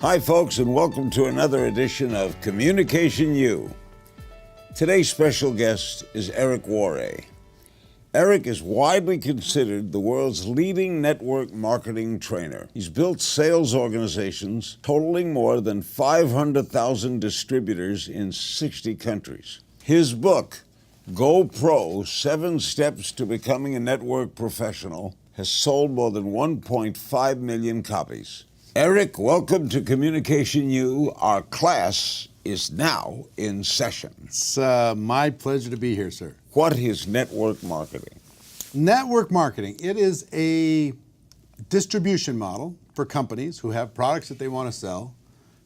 Hi, folks, and welcome to another edition of Communication U. Today's special guest is Eric Worre. Eric is widely considered the world's leading network marketing trainer. He's built sales organizations totaling more than 500,000 distributors in 60 countries. His book, Go Pro: 7 Steps to Becoming a Network Professional, has sold more than 1.5 million copies. Eric, welcome to Communication U. Our class is now in session. It's my pleasure to be here, sir. What is network marketing? Network marketing, it is a distribution model for companies who have products that they want to sell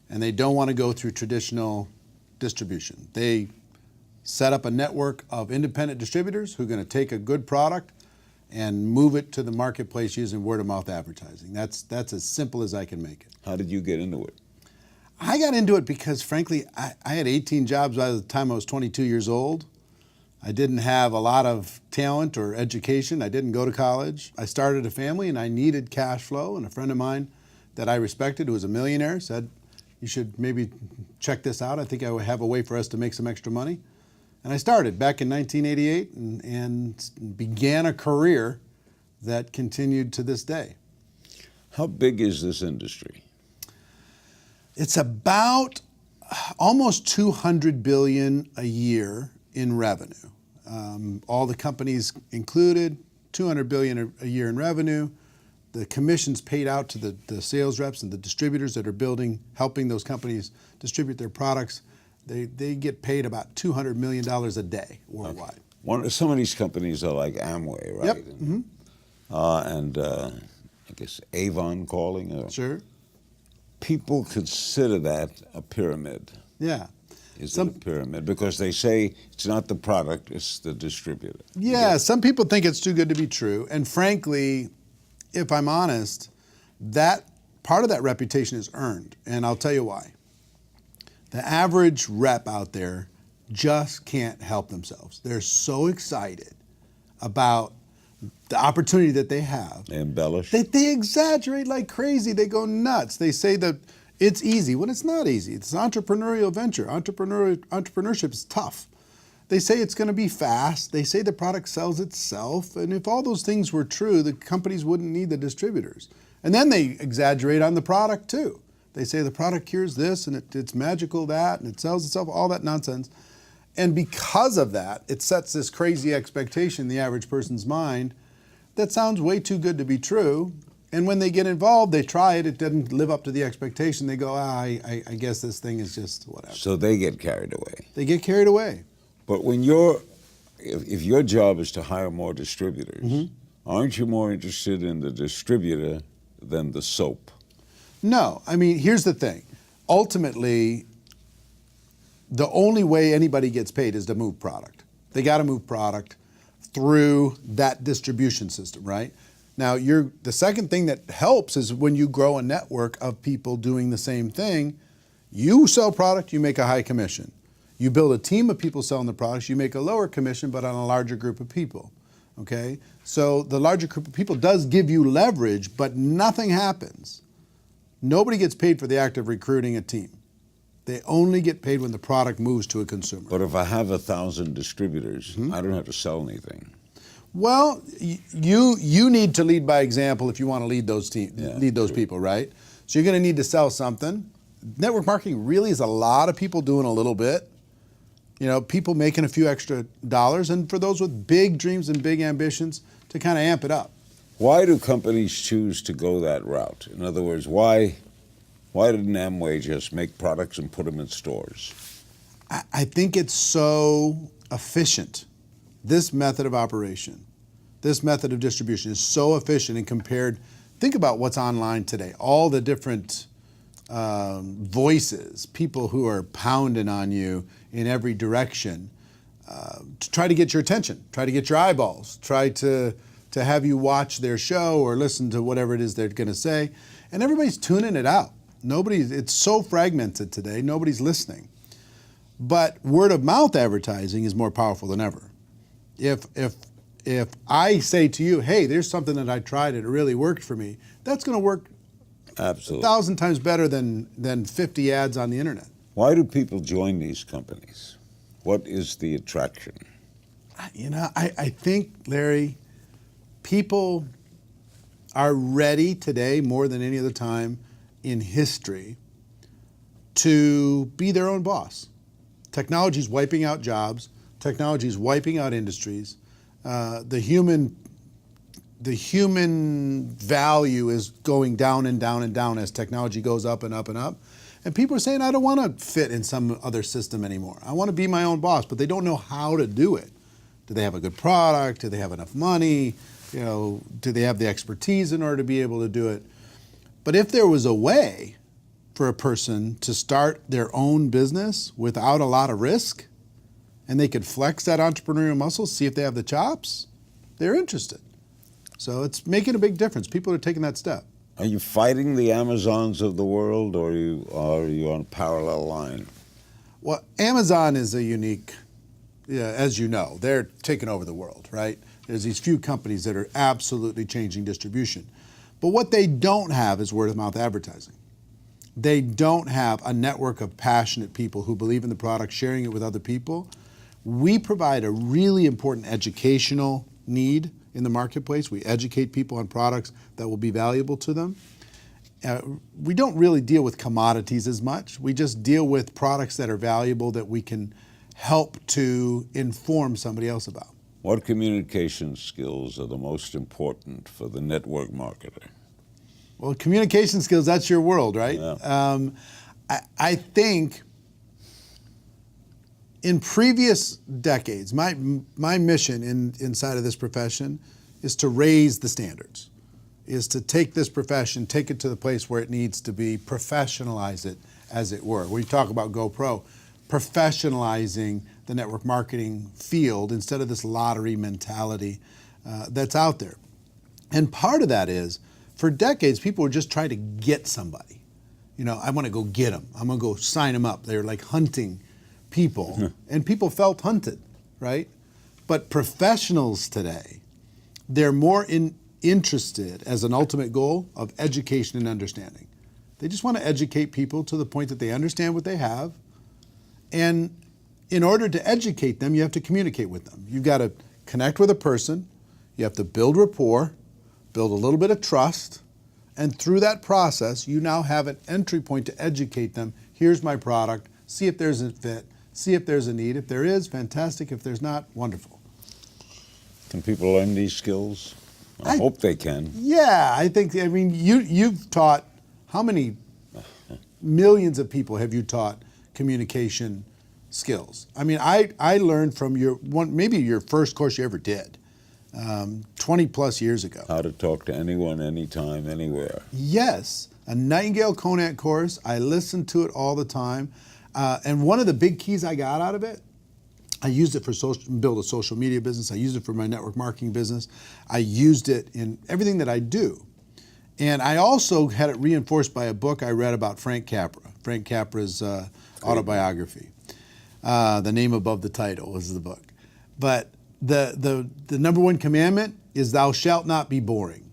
and they don't want to go through traditional distribution. They set up a network of independent distributors who are going to take a good product and move it to the marketplace using word-of-mouth advertising. That's as simple as I can make it. How did you get into it? I got into it because, frankly, I had 18 jobs by the time I was 22 years old. I didn't have a lot of talent or education. I didn't go to college. I started a family and I needed cash flow, and a friend of mine that I respected, who was a millionaire, said, you should maybe check this out. I think I would have a way for us to make some extra money. And I started back in 1988 and began a career that continued to this day. How big is this industry? It's about almost $200 billion a year in revenue. All the companies included, $200 billion a year in revenue. The commissions paid out to the sales reps and the distributors that are helping those companies distribute their products. They get paid about $200 million a day worldwide. Okay. Some of these companies are like Amway, right? Yep. And I guess Avon calling. Sure. People consider that a pyramid. Yeah. Is it a pyramid? Because they say it's not the product, it's the distributor. Yeah, some people think it's too good to be true. And frankly, if I'm honest, that part of that reputation is earned. And I'll tell you why. The average rep out there just can't help themselves. They're so excited about the opportunity that they have. They embellish. They exaggerate like crazy. They go nuts. They say that it's easy when it's not easy. It's an entrepreneurial venture. Entrepreneurship is tough. They say it's going to be fast. They say the product sells itself. And if all those things were true, the companies wouldn't need the distributors. And then they exaggerate on the product too. They say the product cures this and it's magical that and it sells itself, all that nonsense. And because of that, it sets this crazy expectation in the average person's mind that sounds way too good to be true. And when they get involved, they try it, it doesn't live up to the expectation. They go, I guess this thing is just whatever. So they get carried away. They get carried away. But when if your job is to hire more distributors, aren't you more interested in the distributor than the soap? No, I mean, here's the thing. Ultimately, the only way anybody gets paid is to move product. They got to move product through that distribution system, right? Now, the second thing that helps is when you grow a network of people doing the same thing. You sell product, you make a high commission. You build a team of people selling the products, you make a lower commission, but on a larger group of people, okay? So the larger group of people does give you leverage, but nothing happens. Nobody gets paid for the act of recruiting a team. They only get paid when the product moves to a consumer. But if I have 1,000 distributors, I don't have to sell anything. Well, you need to lead by example if you want to lead those people, right? So you're going to need to sell something. Network marketing really is a lot of people doing a little bit. You know, people making a few extra dollars, and for those with big dreams and big ambitions, to kind of amp it up. Why do companies choose to go that route? In other words, why didn't Amway just make products and put them in stores? I think it's so efficient. This method of operation, this method of distribution is so efficient and think about what's online today. All the different voices, people who are pounding on you in every direction to try to get your attention, try to get your eyeballs, try to have you watch their show or listen to whatever it is they're going to say. And everybody's tuning it out. It's so fragmented today, nobody's listening. But word of mouth advertising is more powerful than ever. If I say to you, hey, there's something that I tried and it really worked for me, that's going to work Absolutely. 1,000 times better than 50 ads on the internet. Why do people join these companies? What is the attraction? I think, Larry, people are ready today more than any other time in history to be their own boss. Technology is wiping out jobs. Technology is wiping out industries. The human value is going down and down and down as technology goes up and up and up. And people are saying, I don't want to fit in some other system anymore. I want to be my own boss, but they don't know how to do it. Do they have a good product? Do they have enough money? Do they have the expertise in order to be able to do it? But if there was a way for a person to start their own business without a lot of risk, and they could flex that entrepreneurial muscle, see if they have the chops, they're interested. So it's making a big difference. People are taking that step. Are you fighting the Amazons of the world, or are you on a parallel line? Well, Amazon is a unique, as you know, they're taking over the world, right? There's these few companies that are absolutely changing distribution. But what they don't have is word of mouth advertising. They don't have a network of passionate people who believe in the product, sharing it with other people. We provide a really important educational need in the marketplace. We educate people on products that will be valuable to them. We don't really deal with commodities as much. We just deal with products that are valuable that we can help to inform somebody else about. What communication skills are the most important for the network marketer? Well, communication skills, that's your world, right? Yeah. I think in previous decades, my mission inside of this profession is to raise the standards, is to take this profession, take it to the place where it needs to be, professionalize it, as it were. When you talk about GoPro, professionalizing the network marketing field instead of this lottery mentality that's out there. And part of that is, for decades, people were just trying to get somebody. I want to go get them. I'm going to go sign them up. They're like hunting people, and people felt hunted, right? But professionals today, they're more interested as an ultimate goal of education and understanding. They just want to educate people to the point that they understand what they have. And in order to educate them, you have to communicate with them. You've got to connect with a person. You have to build rapport, build a little bit of trust. And through that process, you now have an entry point to educate them. Here's my product. See if there's a fit. See if there's a need. If there is, fantastic. If there's not, wonderful. Can people learn these skills? I hope they can. Yeah, I mean, you've taught, how many millions of people have you taught communication skills? I mean, I learned from maybe your first course you ever did, 20 plus years ago. How to talk to anyone, anytime, anywhere. Yes, a Nightingale Conant course. I listened to it all the time. And one of the big keys I got out of it, I used it for build a social media business. I used it for my network marketing business. I used it in everything that I do. And I also had it reinforced by a book I read about Frank Capra. Frank Capra's autobiography. The name above the title was the book. But the number one commandment is thou shalt not be boring.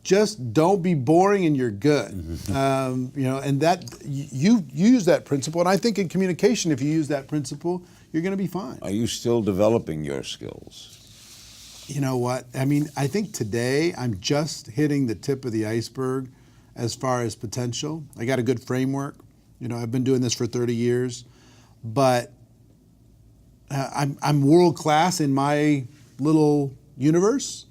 Just don't be boring and you're good. And that you use that principle. And I think in communication, if you use that principle, you're going to be fine. Are you still developing your skills? You know what? I mean, I think today I'm just hitting the tip of the iceberg as far as potential. I got a good framework. I've been doing this for 30 years, but I'm world class in my little universe,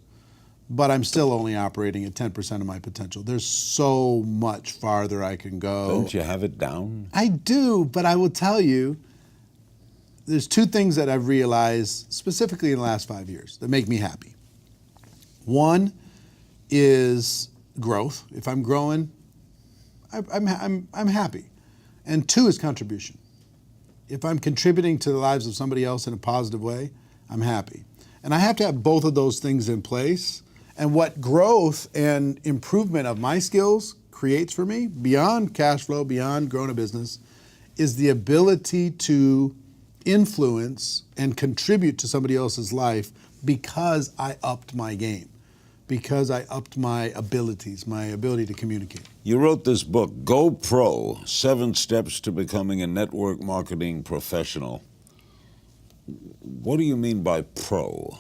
but I'm still only operating at 10% of my potential. There's so much farther I can go. Don't you have it down? I do, but I will tell you, there's two things that I've realized specifically in the last 5 years that make me happy. One is growth. If I'm growing, I'm happy. And two is contribution. If I'm contributing to the lives of somebody else in a positive way, I'm happy. And I have to have both of those things in place. And what growth and improvement of my skills creates for me, beyond cash flow, beyond growing a business, is the ability to influence and contribute to somebody else's life because I upped my game. because I upped my abilities, my ability to communicate. You wrote this book, Go Pro, 7 Steps to Becoming a Network Marketing Professional. What do you mean by pro?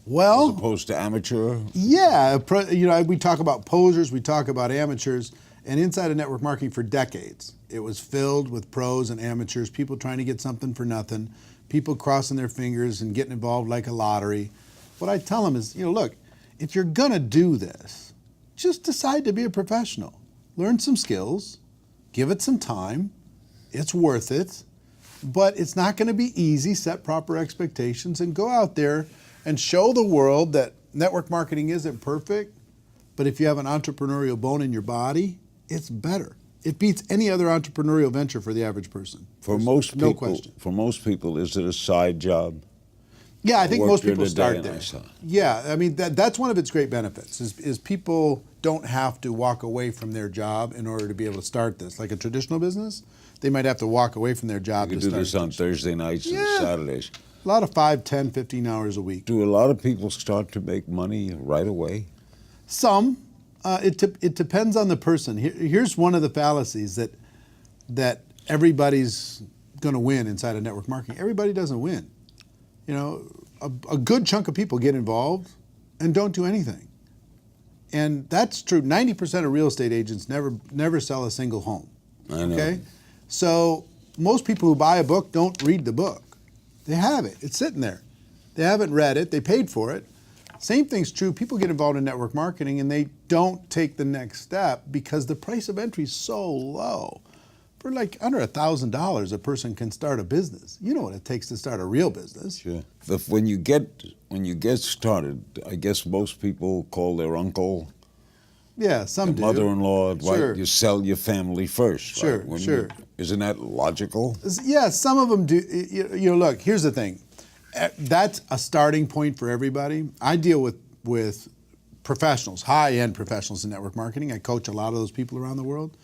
Well, As opposed to amateur? yeah, we talk about posers, we talk about amateurs, and inside of network marketing for decades, it was filled with pros and amateurs, people trying to get something for nothing, people crossing their fingers and getting involved like a lottery. What I tell them is, look, if you're gonna do this, just decide to be a professional. Learn some skills, give it some time, it's worth it, but it's not gonna be easy. Set proper expectations and go out there and show the world that network marketing isn't perfect, but if you have an entrepreneurial bone in your body, it's better. It beats any other entrepreneurial venture for the average person. For most people, no question. For most people, is it a side job? Yeah, I think most people during the day start and there. I saw. Yeah, I mean that's one of its great benefits is people don't have to walk away from their job in order to be able to start this. Like a traditional business, they might have to walk away from their job You to do start this on Thursday nights and Yeah. Saturdays. A lot of 5, 10, 15 hours a week. Do a lot of people start to make money right away? Some. It depends on the person. Here's one of the fallacies that everybody's going to win inside of network marketing. Everybody doesn't win. A good chunk of people get involved and don't do anything. And that's true. 90% of real estate agents never sell a single home. I know. Okay? So most people who buy a book don't read the book. They have it. It's sitting there. They haven't read it. They paid for it. Same thing's true. People get involved in network marketing and they don't take the next step because the price of entry is so low. For like under $1,000, a person can start a business. You know what it takes to start a real business. Sure. When you get started, I guess most people call their uncle, Yeah, some do. mother-in-law, Sure. right? You sell your family first. Sure, right? sure. Isn't that logical? Yeah, some of them do. Look, here's the thing. That's a starting point for everybody. I deal with professionals, high-end professionals in network marketing. I coach a lot of those people around the world.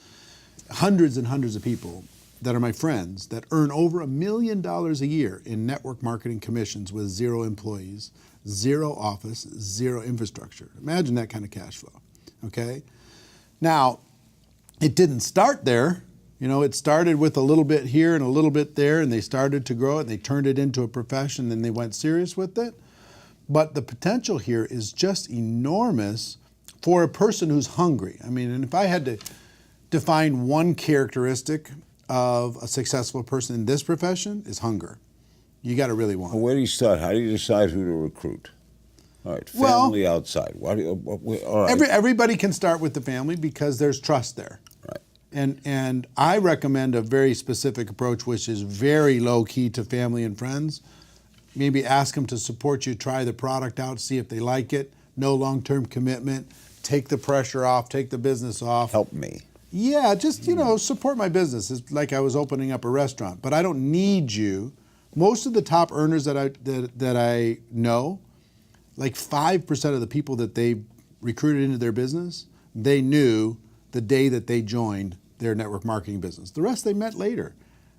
Hundreds and hundreds of people that are my friends that earn over $1 million a year in network marketing commissions with 0 employees, 0 office, 0 infrastructure. Imagine that kind of cash flow, okay? Now, it didn't start there. It started with a little bit here and a little bit there, and they started to grow it, and they turned it into a profession, and they went serious with it. But the potential here is just enormous for a person who's hungry. I mean, and if I had to define one characteristic of a successful person in this profession, is hunger. You got to really want it. Where do you start? How do you decide who to recruit? All right, family outside. All right. Everybody can start with the family because there's trust there. Right. And I recommend a very specific approach, which is very low key to family and friends. Maybe ask them to support you, try the product out, see if they like it. No long-term commitment. Take the pressure off, take the business off. Help me. Yeah, just, support my business. It's like I was opening up a restaurant, but I don't need you. Most of the top earners that I know, like 5% of the people that they recruited into their business, they knew the day that they joined their network marketing business. The rest they met later.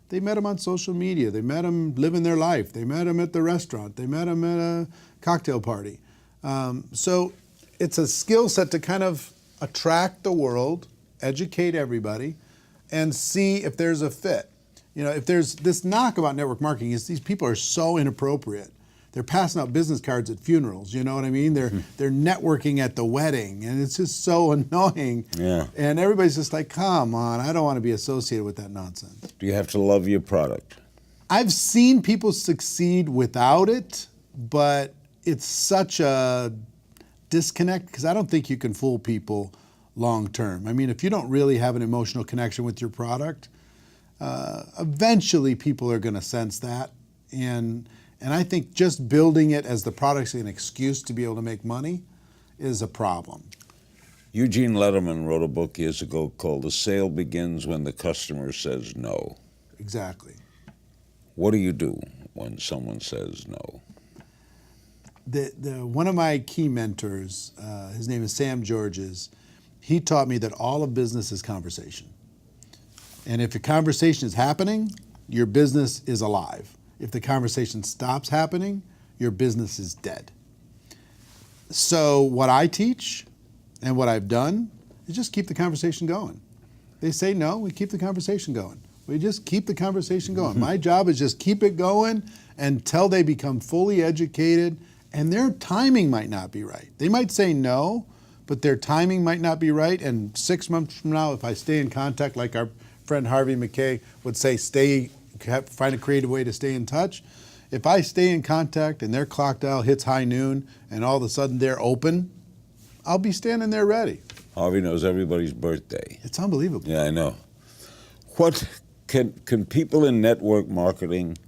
They met them on social media. They met them living their life. They met them at the restaurant. They met them at a cocktail party. So it's a skill set to kind of attract the world, educate everybody, and see if there's a fit. If there's this knock about network marketing is these people are so inappropriate. They're passing out business cards at funerals, you know what I mean? They're networking at the wedding, and it's just so annoying. Yeah. And everybody's just like, come on, I don't want to be associated with that nonsense. Do you have to love your product? I've seen people succeed without it, but it's such a disconnect because I don't think you can fool people long term. I mean, if you don't really have an emotional connection with your product, eventually people are going to sense that. And I think just building it as the product's an excuse to be able to make money is a problem. Eugene Lederman wrote a book years ago called The Sale Begins When the Customer Says No. Exactly. What do you do when someone says no? One of my key mentors, his name is Sam Georges, he taught me that all of business is conversation. And if a conversation is happening, your business is alive. If the conversation stops happening, your business is dead. So what I teach and what I've done is just keep the conversation going. They say no, we keep the conversation going. We just keep the conversation going. My job is just keep it going until they become fully educated, and their timing might not be right. They might say no, but their timing might not be right. And 6 months from now, if I stay in contact, like our friend Harvey McKay would say, find a creative way to stay in touch. If I stay in contact and their clock dial hits high noon and all of a sudden they're open, I'll be standing there ready. Harvey knows everybody's birthday. It's unbelievable. Yeah, I know. What can people in network marketing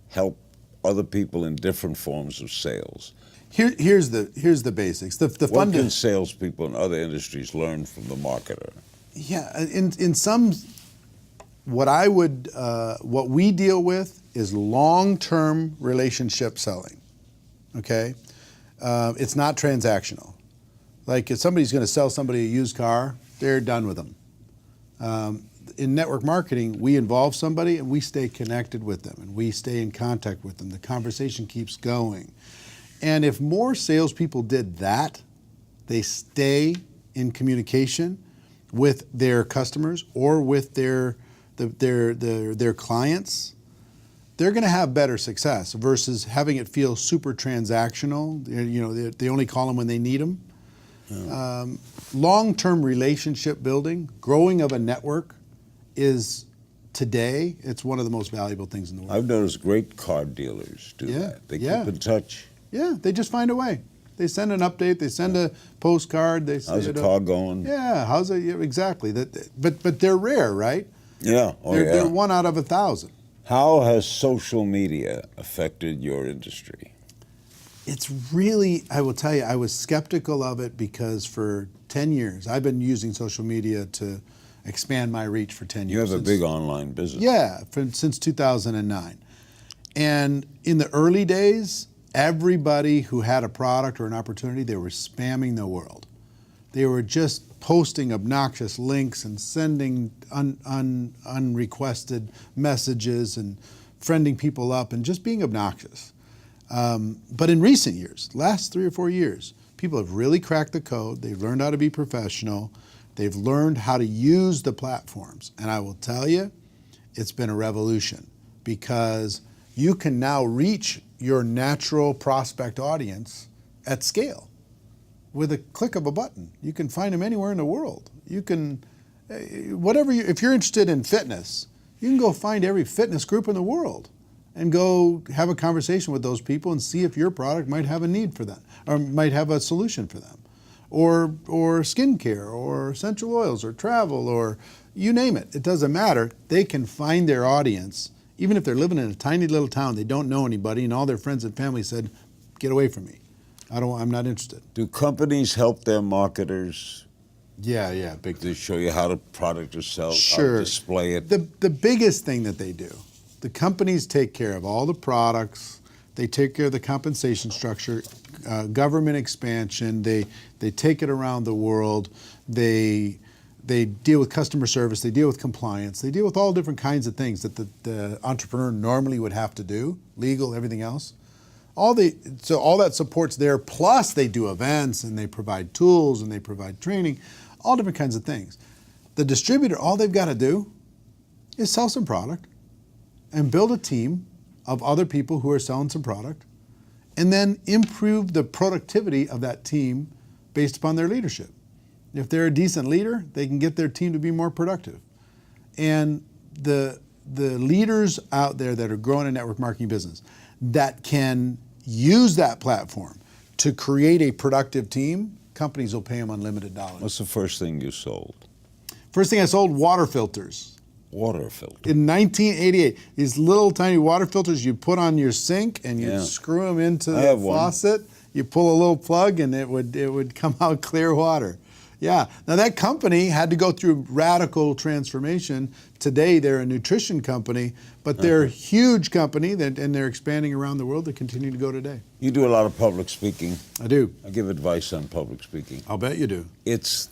help other people in different forms of sales? Here's the basics. What can salespeople in other industries learn from the marketer? Yeah, in some, what we deal with is long-term relationship selling. Okay, it's not transactional. Like if somebody's going to sell somebody a used car, they're done with them. In network marketing, we involve somebody and we stay connected with them and we stay in contact with them. The conversation keeps going. And if more salespeople did that, they stay in communication with their customers or with their clients, they're going to have better success versus having it feel super transactional. You know, they only call them when they need them. Yeah. Long-term relationship building, growing of a network is today, it's one of the most valuable things in the world. I've noticed great car dealers do that. They keep in touch. Yeah, they just find a way. They send an update. They send a postcard. They say, how's the car going? Yeah, how's it? Yeah, exactly. But they're rare, right? Yeah. They're 1 out of 1,000. How has social media affected your industry? It's really, I will tell you, I was skeptical of it because for 10 years, I've been using social media to expand my reach for 10 years. You have a big online business. Yeah, since 2009. And in the early days, everybody who had a product or an opportunity, they were spamming the world. They were just posting obnoxious links and sending unrequested messages and friending people up and just being obnoxious. But in recent years, last 3 or 4 years, people have really cracked the code. They've learned how to be professional. They've learned how to use the platforms. And I will tell you, it's been a revolution because you can now reach your natural prospect audience at scale with a click of a button. You can find them anywhere in the world. You can, if you're interested in fitness, you can go find every fitness group in the world and go have a conversation with those people and see if your product might have a need for them or might have a solution for them. Or skincare, or essential oils, or travel, or you name it. It doesn't matter. They can find their audience, even if they're living in a tiny little town, they don't know anybody, and all their friends and family said, "Get away from me. I'm not interested." Do companies help their marketers? Yeah, big time. To show you how the product is sold, Sure. how to display it. The biggest thing that they do, the companies take care of all the products. They take care of the compensation structure, government expansion. They take it around the world. They deal with customer service. They deal with compliance. They deal with all different kinds of things that the entrepreneur normally would have to do, legal, everything else. So all that support's there. Plus they do events and they provide tools and they provide training, all different kinds of things. The distributor, all they've got to do is sell some product and build a team of other people who are selling some product, and then improve the productivity of that team based upon their leadership. If they're a decent leader, they can get their team to be more productive. And the leaders out there that are growing a network marketing business that can use that platform to create a productive team, companies will pay them unlimited dollars. What's the first thing you sold? First thing I sold, water filters. Water filter. In 1988, these little tiny water filters you put on your sink and you screw them into the faucet. You pull a little plug and it would come out clear water. Yeah. Now that company had to go through radical transformation. Today they're a nutrition company, but they're a huge company and they're expanding around the world. They continue to go today. You do a lot of public speaking. I do. I give advice on public speaking. I'll bet you do. It's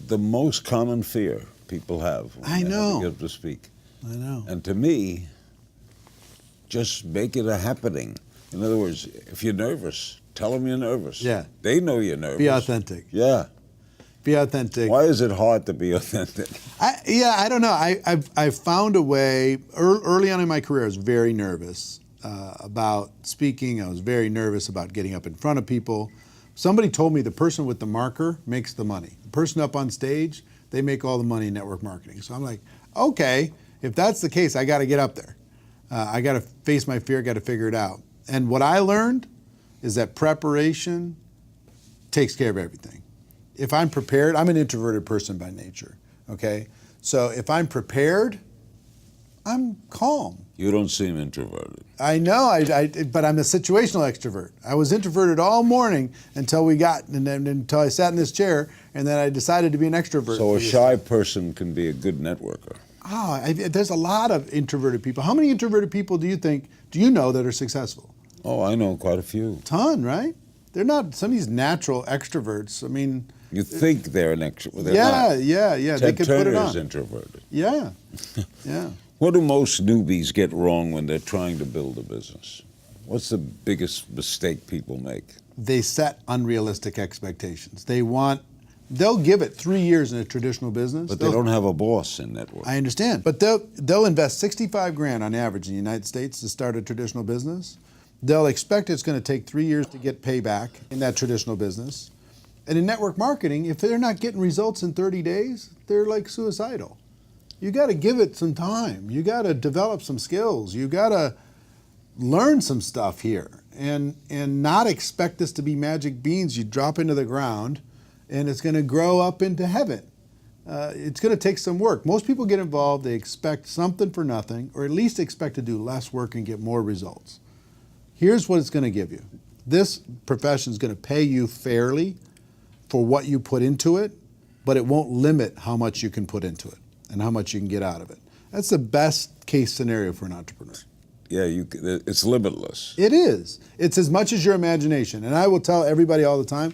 the most common fear people have when they get to speak. I know. And to me, just make it a happening. In other words, if you're nervous, Tell them you're nervous. Yeah. They know you're nervous. Be authentic. Yeah. Be authentic. Why is it hard to be authentic? I don't know. I've found a way. Early on in my career, I was very nervous about speaking. I was very nervous about getting up in front of people. Somebody told me the person with the marker makes the money. The person up on stage, they make all the money in network marketing. So I'm like, okay, if that's the case, I got to get up there. I got to face my fear, got to figure it out. And what I learned is that preparation takes care of everything. If I'm prepared, I'm an introverted person by nature, okay? So if I'm prepared, I'm calm. You don't seem introverted. I know, but I'm a situational extrovert. I was introverted all morning until until I sat in this chair, and then I decided to be an extrovert. So a shy person can be a good networker. There's a lot of introverted people. How many introverted people do you know that are successful? Oh, I know quite a few. Ton, right? They're not some of these natural extroverts. I mean, you think they're an extrovert. They're yeah. not. They Ted could Turner put it on. is introverted. Yeah, yeah. What do most newbies get wrong when they're trying to build a business? What's the biggest mistake people make? They set unrealistic expectations. They'll give it 3 years in a traditional business. But they don't have a boss in network. I understand. But they'll invest 65 grand on average in the United States to start a traditional business. They'll expect it's going to take 3 years to get payback in that traditional business. And in network marketing, if they're not getting results in 30 days, they're like suicidal. You got to give it some time. You got to develop some skills. You got to learn some stuff here and not expect this to be magic beans you drop into the ground and it's going to grow up into heaven. It's going to take some work. Most people get involved, they expect something for nothing, or at least expect to do less work and get more results. Here's what it's going to give you. This profession is going to pay you fairly for what you put into it, but it won't limit how much you can put into it and how much you can get out of it. That's the best case scenario for an entrepreneur. Yeah, it's limitless. It is. It's as much as your imagination. And I will tell everybody all the time,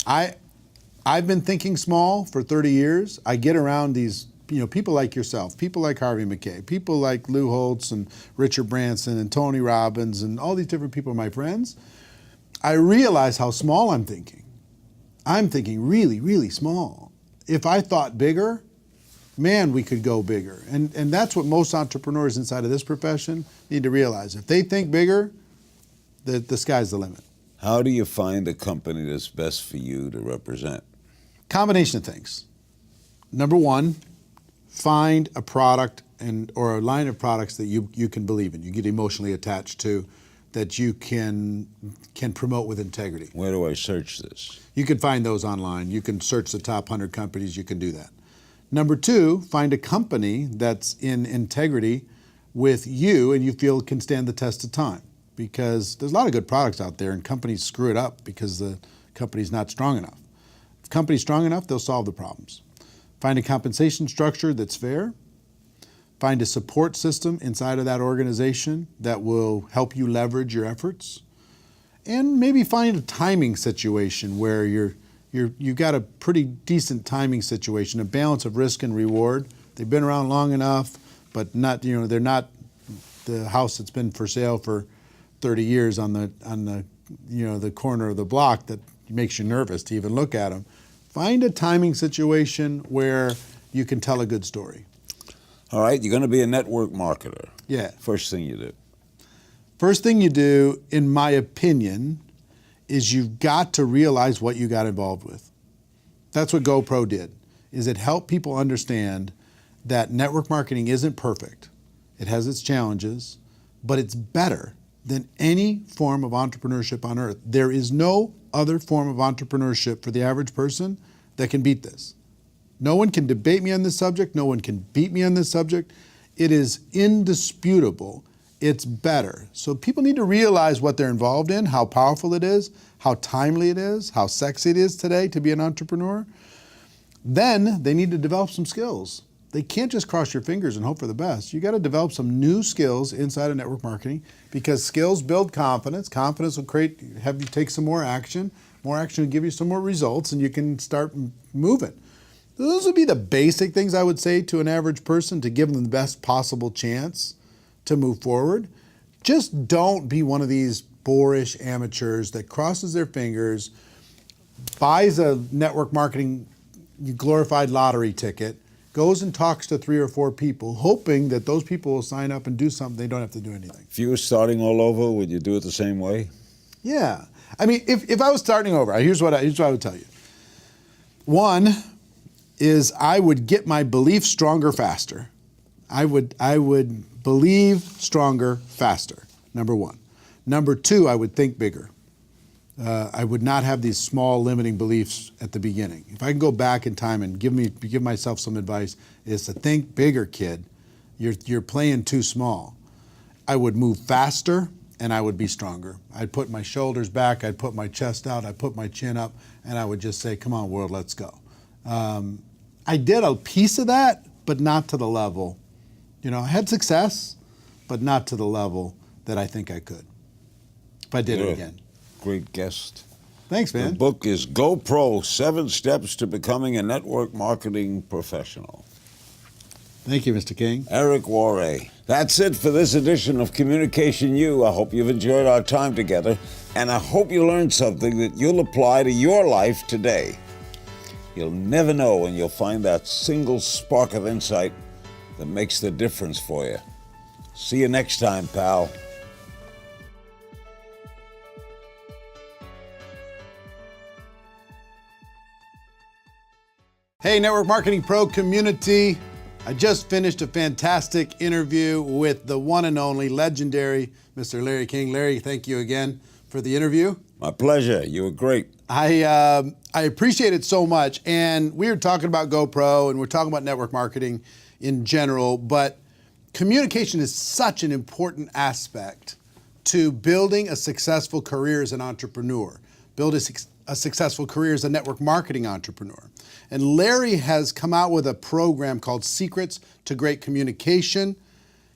I've been thinking small for 30 years. I get around these people like yourself, people like Harvey McKay, people like Lou Holtz and Richard Branson and Tony Robbins and all these different people are my friends. I realize how small I'm thinking. I'm thinking really, really small. If I thought bigger, man, we could go bigger. And that's what most entrepreneurs inside of this profession need to realize. If they think bigger, the sky's the limit. How do you find a company that's best for you to represent? Combination of things. Number one, find a product or a line of products that you can believe in, you get emotionally attached to, that you can promote with integrity. Where do I search this? You can find those online. You can search the top 100 companies. You can do that. Number two, find a company that's in integrity with you and you feel can stand the test of time. Because there's a lot of good products out there and companies screw it up because the company's not strong enough. If the company's strong enough, they'll solve the problems. Find a compensation structure that's fair. Find a support system inside of that organization that will help you leverage your efforts. And maybe find a timing situation where you've got a pretty decent timing situation, a balance of risk and reward. They've been around long enough, but they're not the house that's been for sale for 30 years on the corner of the block that makes you nervous to even look at them. Find a timing situation where you can tell a good story. All right, you're going to be a network marketer. Yeah. First thing you do. First thing you do, in my opinion, is you've got to realize what you got involved with. That's what GoPro did, is it helped people understand that network marketing isn't perfect. It has its challenges, but it's better than any form of entrepreneurship on earth. There is no other form of entrepreneurship for the average person that can beat this. No one can debate me on this subject. No one can beat me on this subject. It is indisputable. It's better. So people need to realize what they're involved in, how powerful it is, how timely it is, how sexy it is today to be an entrepreneur. Then they need to develop some skills. They can't just cross your fingers and hope for the best. You got to develop some new skills inside of network marketing because skills build confidence. Confidence will have you take some more action. More action will give you some more results and you can start moving. Those would be the basic things I would say to an average person to give them the best possible chance to move forward. Just don't be one of these boorish amateurs that crosses their fingers, buys a network marketing glorified lottery ticket, goes and talks to 3 or 4 people, hoping that those people will sign up and do something. They don't have to do anything. If you were starting all over, would you do it the same way? Yeah. I mean, if I was starting over, here's what I would tell you. One is I would get my belief stronger faster. I would believe stronger faster, number one. Number two, I would think bigger. I would not have these small limiting beliefs at the beginning. If I can go back in time and give myself some advice, is to think bigger, kid. You're playing too small. I would move faster and I would be stronger. I'd put my shoulders back, I'd put my chest out, I'd put my chin up, and I would just say, come on, world, let's go. I did a piece of that, but not to the level. You know, I had success, but not to the level that I think I could if I did it again. Great guest. Thanks, man. The book is Go Pro, 7 Steps to Becoming a Network Marketing Professional. Thank you, Mr. King. Eric Worre. That's it for this edition of Communication U. I hope you've enjoyed our time together, and I hope you learned something that you'll apply to your life today. You'll never know when you'll find that single spark of insight that makes the difference for you. See you next time, pal. Hey, Network Marketing Pro community. I just finished a fantastic interview with the one and only legendary Mr. Larry King. Larry, thank you again for the interview. My pleasure. You were great. I appreciate it so much. And we were talking about GoPro and we're talking about network marketing in general, but communication is such an important aspect to building a successful career as an entrepreneur, build a successful career as a network marketing entrepreneur. And Larry has come out with a program called Secrets to Great Communication.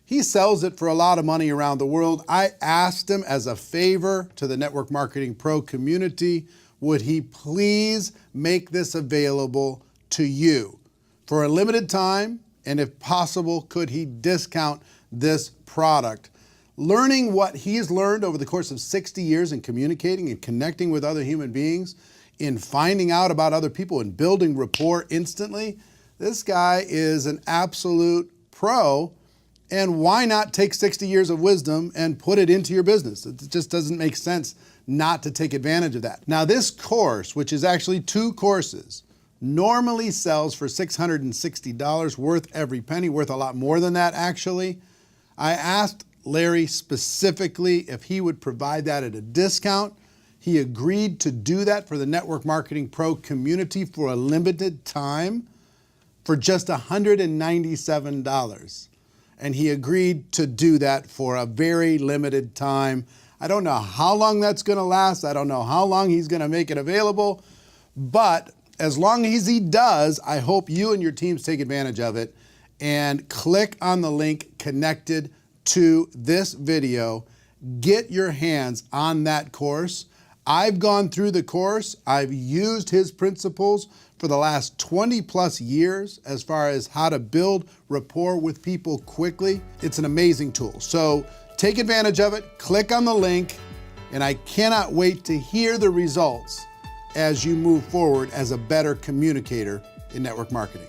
He sells it for a lot of money around the world. I asked him as a favor to the Network Marketing Pro community, would he please make this available to you for a limited time? And if possible, could he discount this product? Learning what he's learned over the course of 60 years in communicating and connecting with other human beings, in finding out about other people and building rapport instantly, this guy is an absolute pro. And why not take 60 years of wisdom and put it into your business? It just doesn't make sense not to take advantage of that. Now, this course, which is actually 2 courses, normally sells for $660, worth every penny, worth a lot more than that, actually. I asked Larry specifically if he would provide that at a discount. He agreed to do that for the Network Marketing Pro community for a limited time for just $197. And he agreed to do that for a very limited time. I don't know how long that's going to last. I don't know how long he's going to make it available. But as long as he does, I hope you and your teams take advantage of it and click on the link connected to this video. Get your hands on that course. I've gone through the course. I've used his principles for the last 20 plus years as far as how to build rapport with people quickly. It's an amazing tool. So take advantage of it, click on the link, and I cannot wait to hear the results as you move forward as a better communicator in network marketing.